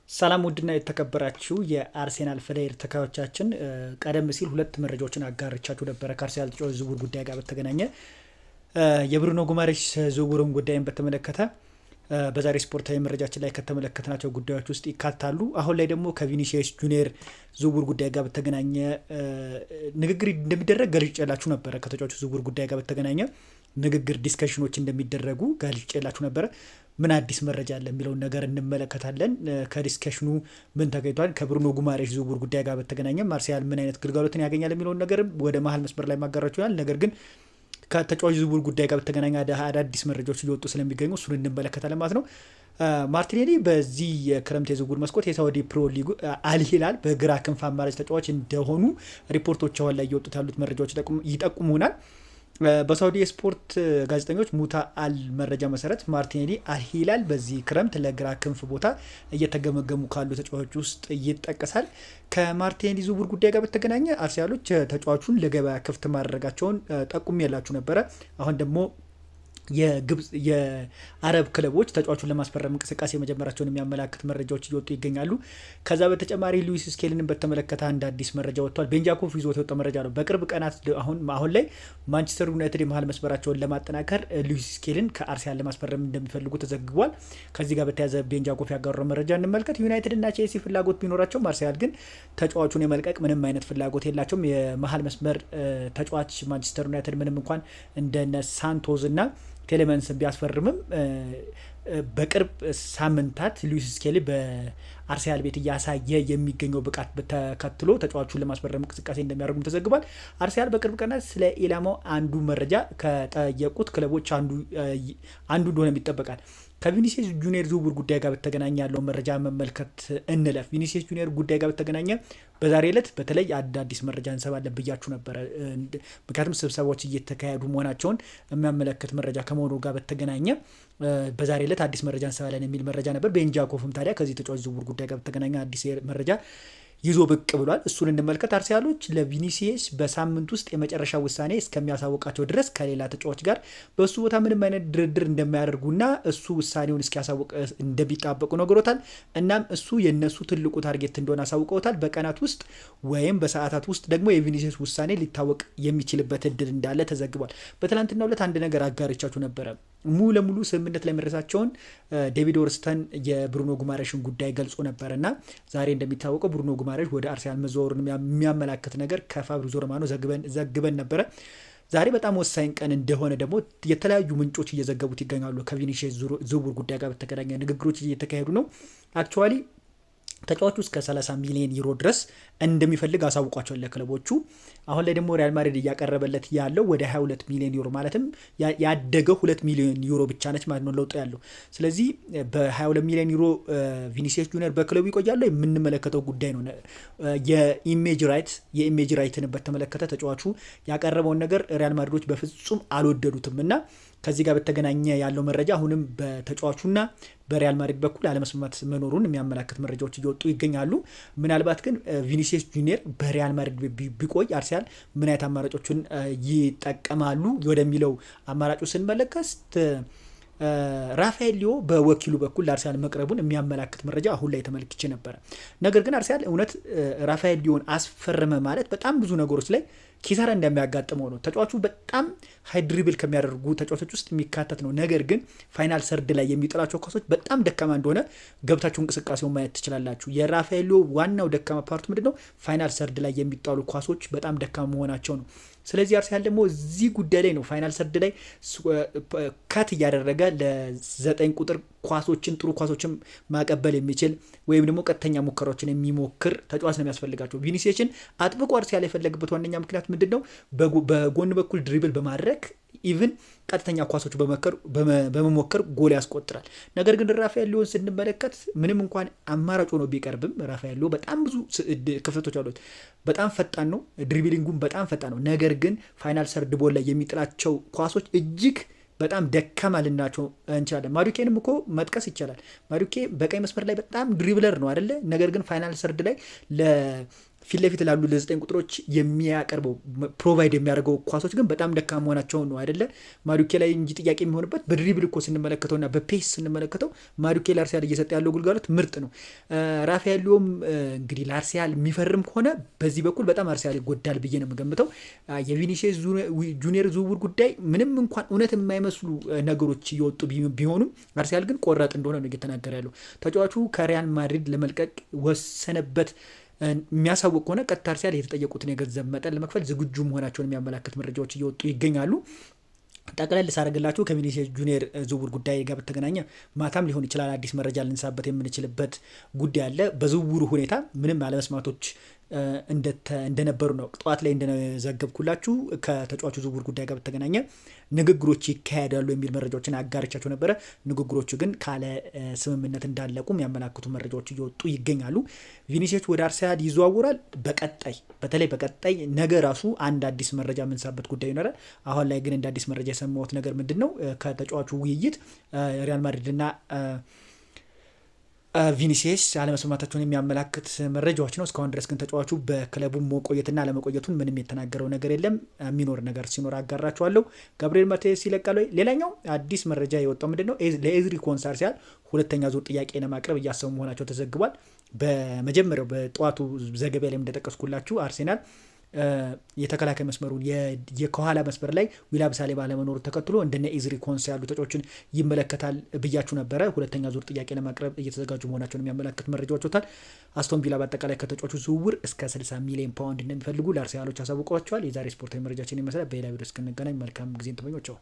ሰላም ውድና የተከበራችሁ የአርሴናል ፍሌር ተካዮቻችን ቀደም ሲል ሁለት መረጃዎችን አጋርቻችሁ ነበረ ከአርሴናል ተጫዋች ዝውውር ጉዳይ ጋር በተገናኘ የብሩኖ ጉማሬሽ ዝውውርን ጉዳይን በተመለከተ በዛሬ ስፖርታዊ መረጃችን ላይ ከተመለከትናቸው ጉዳዮች ውስጥ ይካታሉ። አሁን ላይ ደግሞ ከቪኒሲየስ ጁኒየር ዝውውር ጉዳይ ጋር በተገናኘ ንግግር እንደሚደረግ ገልጬላችሁ ነበረ። ከተጫዋቹ ዝውውር ጉዳይ ጋር በተገናኘ ንግግር ዲስከሽኖች እንደሚደረጉ ገልጬላችሁ ነበረ። ምን አዲስ መረጃ አለ የሚለውን ነገር እንመለከታለን። ከዲስከሽኑ ምን ተገኝቷል፣ ከብሩኖ ጉማሬሽ ዝውውር ጉዳይ ጋር በተገናኘ ማርሴያል ምን አይነት ግልጋሎትን ያገኛል የሚለውን ነገር ወደ መሀል መስመር ላይ ማጋራችሁ ይሆናል። ነገር ግን ከተጫዋች ዝውውር ጉዳይ ጋር በተገናኘ አዳዲስ መረጃዎች እየወጡ ስለሚገኙ እሱን እንመለከታለን ማለት ነው። ማርቲኔሊ በዚህ የክረምት የዝውውር መስኮት የሳውዲ ፕሮ ሊግ አልሂላል በግራ ክንፍ አማራጭ ተጫዋች እንደሆኑ ሪፖርቶች አሁን ላይ እየወጡት ያሉት መረጃዎች ይጠቁሙናል። በሳውዲ የስፖርት ጋዜጠኞች ሙታ አል መረጃ መሰረት ማርቲኔሊ አልሂላል በዚህ ክረምት ለግራ ክንፍ ቦታ እየተገመገሙ ካሉ ተጫዋቾች ውስጥ ይጠቀሳል። ከማርቲኔሊ ዝውውር ጉዳይ ጋር በተገናኘ አርሰናሎች ተጫዋቹን ለገበያ ክፍት ማድረጋቸውን ጠቁሜላችሁ ነበረ። አሁን ደግሞ የግብጽ የአረብ ክለቦች ተጫዋቹን ለማስፈረም እንቅስቃሴ መጀመራቸውን የሚያመላክት መረጃዎች እየወጡ ይገኛሉ። ከዛ በተጨማሪ ሉዊስ ስኬሊንን በተመለከተ አንድ አዲስ መረጃ ወጥቷል። ቤንጃኮቭ ይዞት የወጣው መረጃ ነው። በቅርብ ቀናት አሁን ላይ ማንቸስተር ዩናይትድ የመሀል መስመራቸውን ለማጠናከር ሉዊስ ስኬሊን ከአርሰናል ለማስፈረም እንደሚፈልጉ ተዘግቧል። ከዚህ ጋር በተያያዘ ቤንጃኮቭ ያጋራው መረጃ እንመልከት። ዩናይትድ እና ቼልሲ ፍላጎት ቢኖራቸውም አርሰናል ግን ተጫዋቹን የመልቀቅ ምንም አይነት ፍላጎት የላቸውም። የመሀል መስመር ተጫዋች ማንቸስተር ዩናይትድ ምንም እንኳን እንደነ ሳንቶዝ እና ቴሌመንስ ቢያስፈርምም በቅርብ ሳምንታት ሉዊስ ስኬሊ በአርሰናል ቤት እያሳየ የሚገኘው ብቃት ተከትሎ ተጫዋቹን ለማስፈረም እንቅስቃሴ እንደሚያደርጉም ተዘግቧል። አርሰናል በቅርብ ቀናት ስለ ኢላማው አንዱ መረጃ ከጠየቁት ክለቦች አንዱ እንደሆነ ይጠበቃል። ከቪኒሲየስ ጁኒየር ዝውውር ጉዳይ ጋር በተገናኘ ያለው መረጃ መመልከት እንለፍ። ቪኒሲየስ ጁኒየር ጉዳይ ጋር በተገናኘ በዛሬ ዕለት በተለይ አዳዲስ መረጃ እንሰባለን ብያችሁ ነበረ። ምክንያቱም ስብሰባዎች እየተካሄዱ መሆናቸውን የሚያመለክት መረጃ ከመሆኑ ጋር በተገናኘ በዛሬ ዕለት አዲስ መረጃ እንሰባለን የሚል መረጃ ነበር። ቤንጃኮቭም ታዲያ ከዚህ ተጫዋች ዝውውር ጉዳይ ጋር በተገናኘ አዲስ መረጃ ይዞ ብቅ ብሏል። እሱን እንመልከት። አርሰናሎች ለቪኒሲየስ በሳምንት ውስጥ የመጨረሻ ውሳኔ እስከሚያሳውቃቸው ድረስ ከሌላ ተጫዋች ጋር በእሱ ቦታ ምንም አይነት ድርድር እንደማያደርጉና እሱ ውሳኔውን እስኪያሳውቅ እንደሚጣበቁ ነግሮታል። እናም እሱ የነሱ ትልቁ ታርጌት እንደሆነ አሳውቀውታል። በቀናት ውስጥ ወይም በሰዓታት ውስጥ ደግሞ የቪኒሲየስ ውሳኔ ሊታወቅ የሚችልበት እድል እንዳለ ተዘግቧል። በትናንትናው ዕለት አንድ ነገር አጋርቻችሁ ነበረ። ሙሉ ለሙሉ ስምምነት ላይ መድረሳቸውን ዴቪድ ኦርንስተን የብሩኖ ጉማሬሽን ጉዳይ ገልጾ ነበር እና ዛሬ እንደሚታወቀው ብሩኖ ጉማሬሽ ወደ አርሰናል መዘዋወሩን የሚያመላክት ነገር ከፋብሪዞ ሮማኖ ዘግበን ነበረ። ዛሬ በጣም ወሳኝ ቀን እንደሆነ ደግሞ የተለያዩ ምንጮች እየዘገቡት ይገኛሉ። ከቪኒሲየስ ዝውውር ጉዳይ ጋር በተገናኘ ንግግሮች እየተካሄዱ ነው። አክቹዋሊ ተጫዋቹ እስከ 30 ሚሊዮን ዩሮ ድረስ እንደሚፈልግ አሳውቋቸዋል ለክለቦቹ። አሁን ላይ ደግሞ ሪያል ማድሪድ እያቀረበለት ያለው ወደ 22 ሚሊዮን ዩሮ ማለትም ያደገው 2 ሚሊዮን ዩሮ ብቻ ነች ማለት ነው ለውጥ ያለው። ስለዚህ በ22 ሚሊዮን ዩሮ ቪኒሲየስ ጁኒየር በክለቡ ይቆያሉ የምንመለከተው ጉዳይ ነው። የኢሜጅ ራይትን በተመለከተ ተጫዋቹ ያቀረበውን ነገር ሪያል ማድሪዶች በፍጹም አልወደዱትም እና ከዚህ ጋር በተገናኘ ያለው መረጃ አሁንም በተጫዋቹና በሪያል ማድሪድ በኩል አለመስማማት መኖሩን የሚያመላክት መረጃዎች እየወጡ ይገኛሉ። ምናልባት ግን ቪኒሲየስ ጁኒየር በሪያል ማድሪድ ቢቆይ አርሰናል ምን አይነት አማራጮችን ይጠቀማሉ ወደሚለው አማራጩ ስንመለከት ራፋኤል ሊዮ በወኪሉ በኩል ለአርሰናል መቅረቡን የሚያመላክት መረጃ አሁን ላይ ተመልክቼ ነበረ። ነገር ግን አርሰናል እውነት ራፋኤል ሊዮን አስፈረመ ማለት በጣም ብዙ ነገሮች ላይ ኪሳራ እንደሚያጋጥመው ነው። ተጫዋቹ በጣም ሃይ ድሪብል ከሚያደርጉ ተጫዋቾች ውስጥ የሚካተት ነው። ነገር ግን ፋይናል ሰርድ ላይ የሚጥላቸው ኳሶች በጣም ደካማ እንደሆነ ገብታችሁ እንቅስቃሴውን ማየት ትችላላችሁ። የራፋኤል ሊዮ ዋናው ደካማ ፓርቱ ምንድነው? ፋይናል ሰርድ ላይ የሚጣሉ ኳሶች በጣም ደካማ መሆናቸው ነው። ስለዚህ አርሰናል ደግሞ እዚህ ጉዳይ ላይ ነው ፋይናል ሰርድ ላይ ካት እያደረገ ለ9 ቁጥር ኳሶችን ጥሩ ኳሶችን ማቀበል የሚችል ወይም ደግሞ ቀጥተኛ ሙከራዎችን የሚሞክር ተጫዋች ነው የሚያስፈልጋቸው። ቪኒሲየስን አጥብቆ አርሰናል የፈለገበት ዋነኛ ምክንያት ምንድነው? በጎን በኩል ድሪብል በማድረግ ኢቭን ቀጥተኛ ኳሶች በመሞከር ጎል ያስቆጥራል። ነገር ግን ራፋኤል ሊዮን ስንመለከት ምንም እንኳን አማራጭ ሆኖ ቢቀርብም ራፋኤል ሊዮ በጣም ብዙ ክፍተቶች አሉት። በጣም ፈጣን ነው፣ ድሪብሊንጉም በጣም ፈጣን ነው። ነገር ግን ፋይናል ሰርድ ቦል ላይ የሚጥላቸው ኳሶች እጅግ በጣም ደካማ ልናቸው እንችላለን። ማዱኬንም እኮ መጥቀስ ይቻላል። ማዱኬ በቀኝ መስመር ላይ በጣም ድሪብለር ነው አይደለ? ነገር ግን ፋይናል ሰርድ ላይ ፊት ለፊት ላሉ ለ9 ቁጥሮች የሚያቀርበው ፕሮቫይድ የሚያደርገው ኳሶች ግን በጣም ደካማ መሆናቸውን ነው አይደለ ማዱኬ ላይ እንጂ ጥያቄ የሚሆንበት በድሪብል እኮ ስንመለከተውና በፔስ ስንመለከተው ማዱኬ ለአርሰናል እየሰጠ ያለው ግልጋሎት ምርጥ ነው። ራፋኤሎም እንግዲህ ለአርሰናል የሚፈርም ከሆነ በዚህ በኩል በጣም አርሰናል ይጎዳል ብዬ ነው የምገምተው። የቪኒሲየስ ጁኒየር ዝውውር ጉዳይ ምንም እንኳን እውነት የማይመስሉ ነገሮች እየወጡ ቢሆኑም አርሰናል ግን ቆራጥ እንደሆነ ነው እየተናገረ ያለው። ተጫዋቹ ከሪያል ማድሪድ ለመልቀቅ ወሰነበት የሚያሳውቅ ከሆነ ቀጥታ አርሰናል የተጠየቁትን የገንዘብ መጠን ለመክፈል ዝግጁ መሆናቸውን የሚያመላክት መረጃዎች እየወጡ ይገኛሉ። ጠቅለል ሳረግላችሁ ከቪኒሲየስ ጁኒየር ዝውውር ጉዳይ ጋር በተገናኘ ማታም ሊሆን ይችላል አዲስ መረጃ ልንሳበት የምንችልበት ጉዳይ አለ። በዝውውሩ ሁኔታ ምንም አለመስማቶች እንደነበሩ ነው ጠዋት ላይ እንደዘገብኩላችሁ። ከተጫዋቹ ዝውውር ጉዳይ ጋር በተገናኘ ንግግሮች ይካሄዳሉ የሚል መረጃዎችን አጋርቻቸው ነበረ። ንግግሮቹ ግን ካለ ስምምነት እንዳለቁ የሚያመላክቱ መረጃዎች እየወጡ ይገኛሉ። ቪኒሲየስ ወደ አርሰናል ይዘዋውራል። በተለይ በቀጣይ ነገ ራሱ አንድ አዲስ መረጃ የምንሳበት ጉዳይ ይኖራል። አሁን ላይ ግን እንደ አዲስ መረጃ የሰማሁት ነገር ምንድን ነው? ከተጫዋቹ ውይይት ሪያል ማድሪድና ቪኒሲየስ አለመስማማታቸውን የሚያመላክት መረጃዎች ነው። እስካሁን ድረስ ግን ተጫዋቹ በክለቡ መቆየትና አለመቆየቱን ምንም የተናገረው ነገር የለም። የሚኖር ነገር ሲኖር አጋራችኋለሁ። ጋብሪኤል ማርቲኔዝ ይለቃል ወይ? ሌላኛው አዲስ መረጃ የወጣው ምንድን ነው? ለኤዝሪ ኮንሳ አርሰናል ሁለተኛ ዙር ጥያቄ ለማቅረብ እያሰቡ መሆናቸው ተዘግቧል። በመጀመሪያው በጠዋቱ ዘገባ ላይ እንደጠቀስኩላችሁ አርሰናል የተከላካይ መስመሩን የከኋላ መስመር ላይ ዊላም ሳሊባ ባለመኖሩ ተከትሎ እንደነ ኤዝሪ ኮንሳ ያሉ ተጫዋቾችን ይመለከታል ብያችሁ ነበረ። ሁለተኛ ዙር ጥያቄ ለማቅረብ እየተዘጋጁ መሆናቸውን የሚያመላክት መረጃዎች ወጥቷል። አስቶን ቪላ በአጠቃላይ ከተጫዋቹ ዝውውር እስከ 60 ሚሊዮን ፓውንድ እንደሚፈልጉ ለአርሰናሎች አሳውቀዋቸዋል። የዛሬ ስፖርታዊ መረጃችን ይመስላል። በሌላ ቪዲዮ እስክንገናኝ መልካም ጊዜን ተመኞቻው።